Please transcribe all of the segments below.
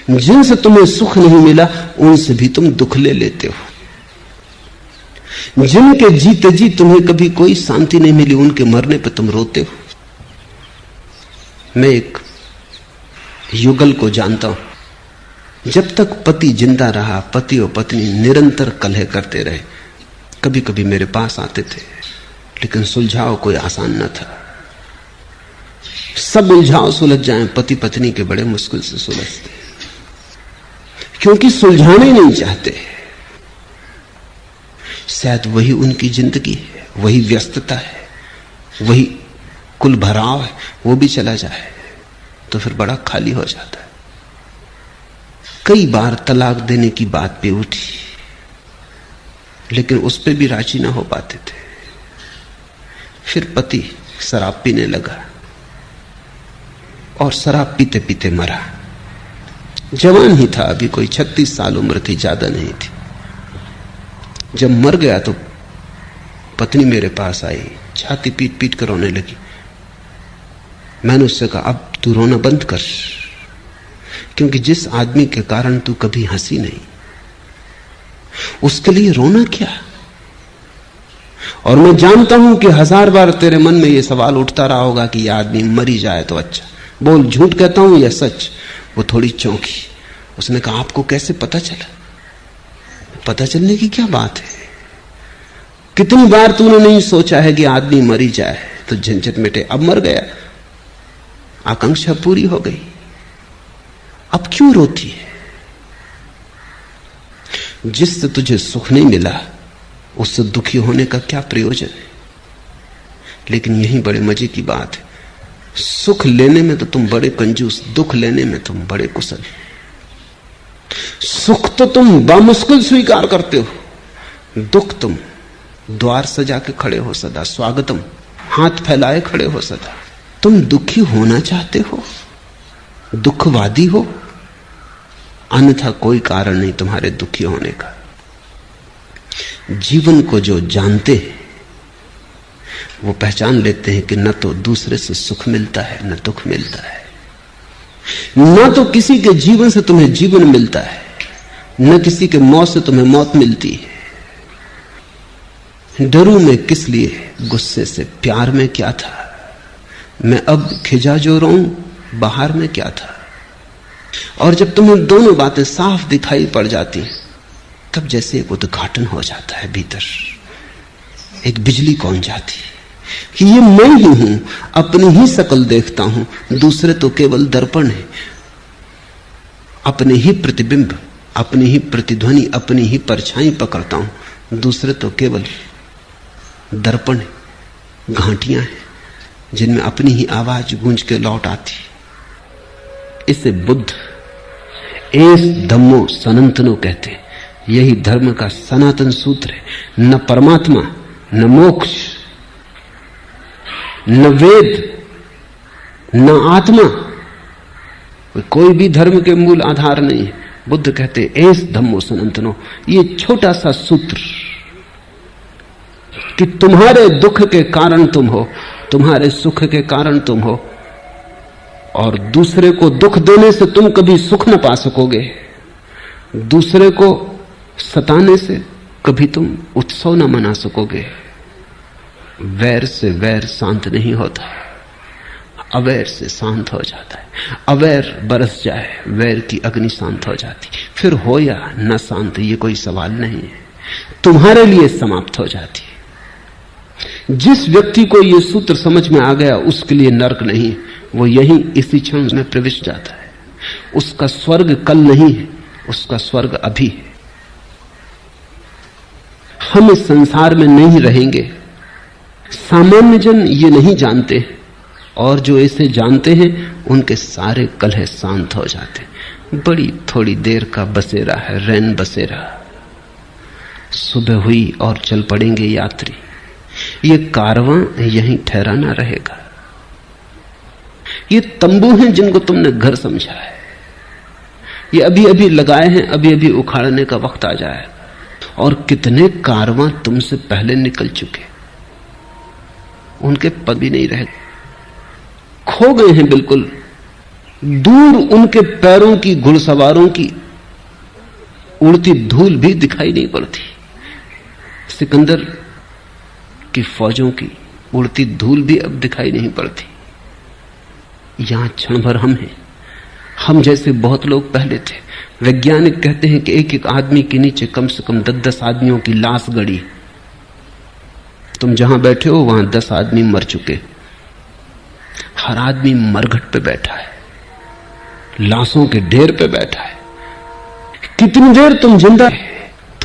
जिनसे तुम्हें सुख नहीं मिला उनसे भी तुम दुख ले लेते हो। जिनके जीते जी तुम्हें कभी कोई शांति नहीं मिली, उनके मरने पर तुम रोते हो। मैं एक युगल को जानता हूं, जब तक पति जिंदा रहा पति और पत्नी निरंतर कलह करते रहे। कभी कभी मेरे पास आते थे, लेकिन सुलझाव कोई आसान न था। सब उलझाव सुलझ जाएं, पति पत्नी के बड़े मुश्किल से सुलझते, क्योंकि सुलझाना ही नहीं चाहते। शायद वही उनकी जिंदगी है, वही व्यस्तता है, वही कुल भराव है, वो भी चला जाए तो फिर बड़ा खाली हो जाता है। कई बार तलाक देने की बात भी उठी, लेकिन उस पर भी राजी ना हो पाते थे। फिर पति शराब पीने लगा और शराब पीते पीते मरा। जवान ही था, अभी कोई 36 साल उम्र थी, ज्यादा नहीं थी। जब मर गया तो पत्नी मेरे पास आई, छाती पीट पीट कर रोने लगी। मैंने उससे कहा, अब तू रोना बंद कर, क्योंकि जिस आदमी के कारण तू कभी हंसी नहीं, उसके लिए रोना क्या। और मैं जानता हूं कि 1000 बार तेरे मन में यह सवाल उठता रहा होगा कि यह आदमी मरी जाए तो अच्छा। बोल, झूठ कहता हूं या सच? वो थोड़ी चौंकी। उसने कहा, आपको कैसे पता चला? पता चलने की क्या बात है? कितनी बार तूने नहीं सोचा है कि आदमी मरी जाए तो झंझट मिटे। अब मर गया, आकांक्षा पूरी हो गई, अब क्यों रोती है? जिससे तुझे सुख नहीं मिला उससे दुखी होने का क्या प्रयोजन है? लेकिन यही बड़े मजे की बात है, सुख लेने में तो तुम बड़े कंजूस, दुख लेने में तुम बड़े कुशल। सुख तो तुम बामुश्किल स्वीकार करते हो, दुख तुम द्वार सजा के खड़े हो सदा, स्वागतम हाथ फैलाए खड़े हो सदा। तुम दुखी होना चाहते हो, दुखवादी हो, अन्यथा कोई कारण नहीं तुम्हारे दुखी होने का। जीवन को जो जानते हैं वो पहचान लेते हैं कि न तो दूसरे से सुख मिलता है न दुख मिलता है, न तो किसी के जीवन से तुम्हें जीवन मिलता है, न किसी के मौत से तुम्हें मौत मिलती है। डरूं मैं किस लिए, गुस्से से प्यार में क्या था, मैं अब खिजा जो रहूं बाहर में क्या था। और जब तुम्हें दोनों बातें साफ दिखाई पड़ जाती हैं, तब जैसे एक उद्घाटन हो जाता है भीतर, एक बिजली कौन जाती है कि ये मैं ही हूं, अपनी ही शक्ल देखता हूं, दूसरे तो केवल दर्पण है। अपने ही प्रतिबिंब, अपनी ही प्रतिध्वनि, अपनी ही परछाई पकड़ता हूं, दूसरे तो केवल दर्पण है, घाटियां हैं जिनमें अपनी ही आवाज गूंज के लौट आती। इसे बुद्ध एस धम्मो सनातनो कहते हैं। यही धर्म का सनातन सूत्र है। न परमात्मा, न मोक्ष, न वेद, न आत्मा, कोई भी धर्म के मूल आधार नहीं है। बुद्ध कहते एस धम्मो सनातनो। ये छोटा सा सूत्र कि तुम्हारे दुख के कारण तुम हो, तुम्हारे सुख के कारण तुम हो, और दूसरे को दुख देने से तुम कभी सुख न पा सकोगे, दूसरे को सताने से कभी तुम उत्सव न मना सकोगे। वैर से वैर शांत नहीं होता, अवैर से शांत हो जाता है। अवैर बरस जाए, वैर की अग्नि शांत हो जाती, फिर हो या न शांत ये कोई सवाल नहीं है, तुम्हारे लिए समाप्त हो जाती है। जिस व्यक्ति को यह सूत्र समझ में आ गया उसके लिए नरक नहीं, वो यहीं इसी क्षण में प्रविष्ट जाता है। उसका स्वर्ग कल नहीं है, उसका स्वर्ग अभी है। हम इस संसार में नहीं रहेंगे, सामान्य जन ये नहीं जानते, और जो इसे जानते हैं उनके सारे कलह शांत हो जाते। बड़ी थोड़ी देर का बसेरा है, रैन बसेरा। सुबह हुई और चल पड़ेंगे यात्री। ये कारवां यहीं ठहराना रहेगा। ये तंबू हैं जिनको तुमने घर समझा है, ये अभी अभी लगाए हैं, अभी अभी उखाड़ने का वक्त आ जाएगा। और कितने कारवां तुमसे पहले निकल चुके, उनके पद भी नहीं रहे, खो गए हैं बिल्कुल दूर उनके पैरों की घुड़सवारों की उड़ती धूल भी दिखाई नहीं पड़ती। सिकंदर की फौजों की उड़ती धूल भी अब दिखाई नहीं पड़ती। यहां क्षण भर हम हैं। हम जैसे बहुत लोग पहले थे। वैज्ञानिक कहते हैं कि एक एक आदमी के नीचे कम से कम 10-10 आदमियों की लाश गड़ी। तुम जहां बैठे हो वहां 10 आदमी मर चुके। हर आदमी मरघट पे बैठा है, लाशों के ढेर पे बैठा है। कितनी देर तुम जिंदा है?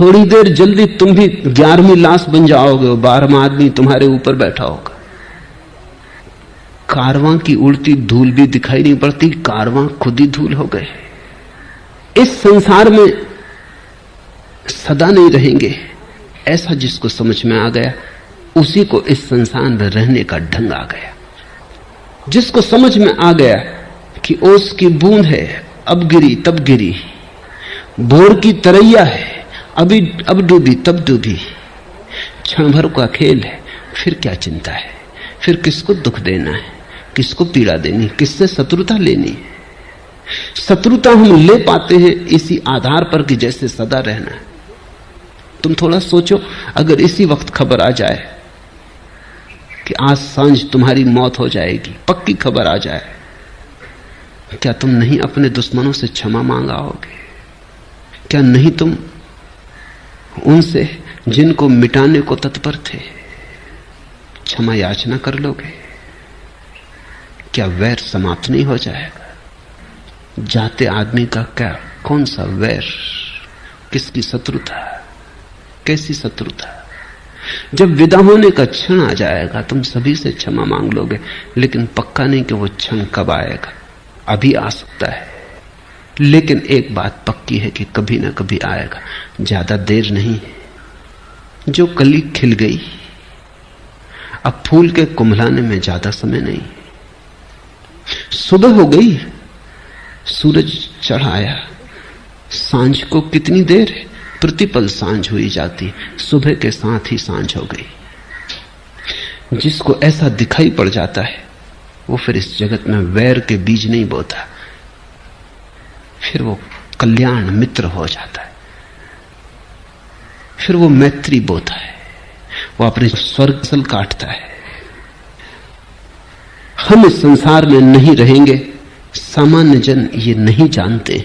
थोड़ी देर जल्दी तुम भी 11वीं लाश बन जाओगे और 12वां आदमी तुम्हारे ऊपर बैठा होगा। कारवां की उड़ती धूल भी दिखाई नहीं पड़ती, कारवां खुद ही धूल हो गए। इस संसार में सदा नहीं रहेंगे, ऐसा जिसको समझ में आ गया उसी को इस संसार में रहने का ढंग आ गया। जिसको समझ में आ गया कि ओस की बूंद है, अब गिरी तब गिरी, भोर की तरैया है, अभी अब डूबी तब डूबी, क्षण भर का खेल है, फिर क्या चिंता है, फिर किसको दुख देना है, किसको पीड़ा देनी, किससे शत्रुता लेनी है। शत्रुता हम ले पाते हैं इसी आधार पर कि जैसे सदा रहना है। तुम थोड़ा सोचो, अगर इसी वक्त खबर आ जाए कि आज सांझ तुम्हारी मौत हो जाएगी, पक्की खबर आ जाए, क्या तुम नहीं अपने दुश्मनों से क्षमा मांगाओगे? क्या नहीं तुम उनसे जिनको मिटाने को तत्पर थे क्षमा याचना कर लोगे? क्या वैर समाप्त नहीं हो जाएगा? जाते आदमी का क्या, कौन सा वैर, किसकी शत्रुता, कैसी शत्रुता? जब विदा होने का क्षण आ जाएगा तुम सभी से क्षमा मांग लोगे, लेकिन पक्का नहीं कि वो क्षण कब आएगा। अभी आ सकता है, लेकिन एक बात पक्की है कि कभी ना कभी आएगा। ज्यादा देर नहीं है। जो कली खिल गई, अब फूल के कुम्हलाने में ज्यादा समय नहीं। सुबह हो गई, सूरज चढ़ आया, सांझ को कितनी देर है, प्रतिपल सांझ हुई जाती, सुबह के साथ ही सांझ हो गई। जिसको ऐसा दिखाई पड़ जाता है वो फिर इस जगत में वैर के बीज नहीं बोता, फिर वो कल्याण मित्र हो जाता है, फिर वो मैत्री बोता है, वो अपने स्वर्ग सल काटता है। हम इस संसार में नहीं रहेंगे, सामान्य जन ये नहीं जानते,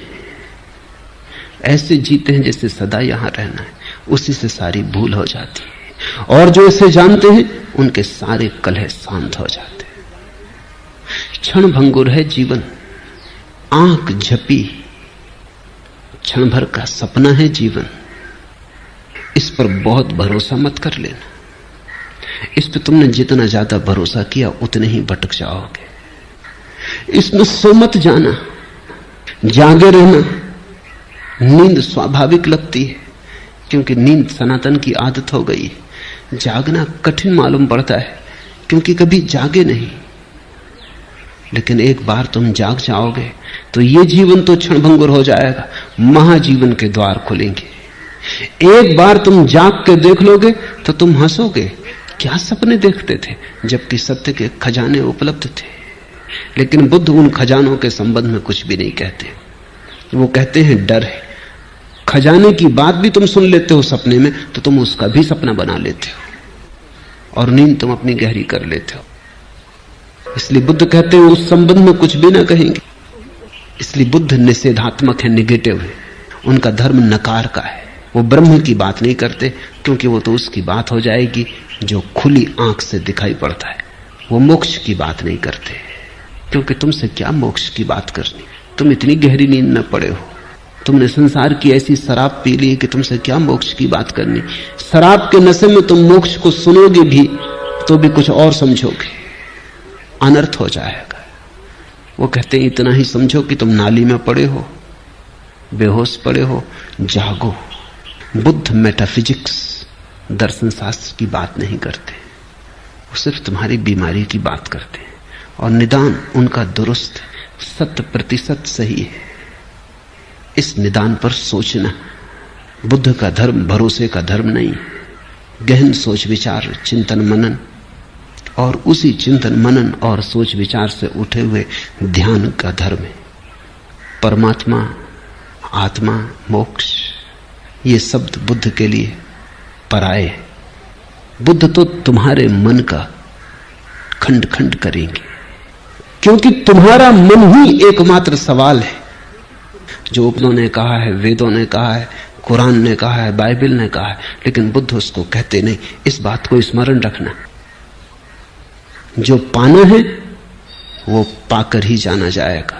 ऐसे जीते हैं जैसे सदा यहां रहना है, उसी से सारी भूल हो जाती है। और जो इसे जानते हैं उनके सारे कलह शांत हो जाते हैं। क्षण भंगुर है जीवन, आंख झपी, क्षण भर का सपना है जीवन। इस पर बहुत भरोसा मत कर लेना। इस पर तुमने जितना ज्यादा भरोसा किया उतने ही भटक जाओगे। इसमें सो मत जाना, जागे रहना। नींद स्वाभाविक लगती है क्योंकि नींद सनातन की आदत हो गई है। जागना कठिन मालूम पड़ता है क्योंकि कभी जागे नहीं, लेकिन एक बार तुम जाग जाओगे तो ये जीवन तो क्षणभंगुर हो जाएगा, महाजीवन के द्वार खुलेंगे। एक बार तुम जाग के देख लोगे तो तुम हंसोगे, क्या सपने देखते थे, जबकि सत्य के खजाने उपलब्ध थे। लेकिन बुद्ध उन खजानों के संबंध में कुछ भी नहीं कहते। वो कहते हैं डर है। खजाने की बात भी तुम सुन लेते हो सपने में तो तुम उसका भी सपना बना लेते हो और नींद तुम अपनी गहरी कर लेते हो। इसलिए बुद्ध कहते हैं उस संबंध में कुछ भी ना कहेंगे। इसलिए बुद्ध निषेधात्मक है, निगेटिव है। उनका धर्म नकार का है। वो ब्रह्म की बात नहीं करते क्योंकि वो तो उसकी बात हो जाएगी जो खुली आंख से दिखाई पड़ता है। वो मोक्ष की बात नहीं करते क्योंकि तुमसे क्या मोक्ष की बात करनी, तुम इतनी गहरी नींद में पड़े हो। तुमने संसार की ऐसी शराब पी ली कि तुमसे क्या मोक्ष की बात करनी। शराब के नशे में तुम मोक्ष को सुनोगे भी तो भी कुछ और समझोगे, अनर्थ हो जाएगा। वो कहते हैं इतना ही समझो कि तुम नाली में पड़े हो, बेहोश पड़े हो, जागो। बुद्ध मेटाफिजिक्स, दर्शन शास्त्र की बात नहीं करते, वो सिर्फ तुम्हारी बीमारी की बात करते हैं और निदान उनका दुरुस्त 100% सही है। इस निदान पर सोचना। बुद्ध का धर्म भरोसे का धर्म नहीं, गहन सोच विचार, चिंतन मनन और उसी चिंतन मनन और सोच विचार से उठे हुए ध्यान का धर्म है। परमात्मा, आत्मा, मोक्ष, ये शब्द बुद्ध के लिए पराये हैं। बुद्ध तो तुम्हारे मन का खंड खंड करेंगे, क्योंकि तुम्हारा मन ही एकमात्र सवाल है। जो उपनिषदों ने कहा है, वेदों ने कहा है, कुरान ने कहा है, बाइबल ने कहा है, लेकिन बुद्ध उसको कहते नहीं। इस बात को स्मरण रखना, जो पाना है वो पाकर ही जाना जाएगा।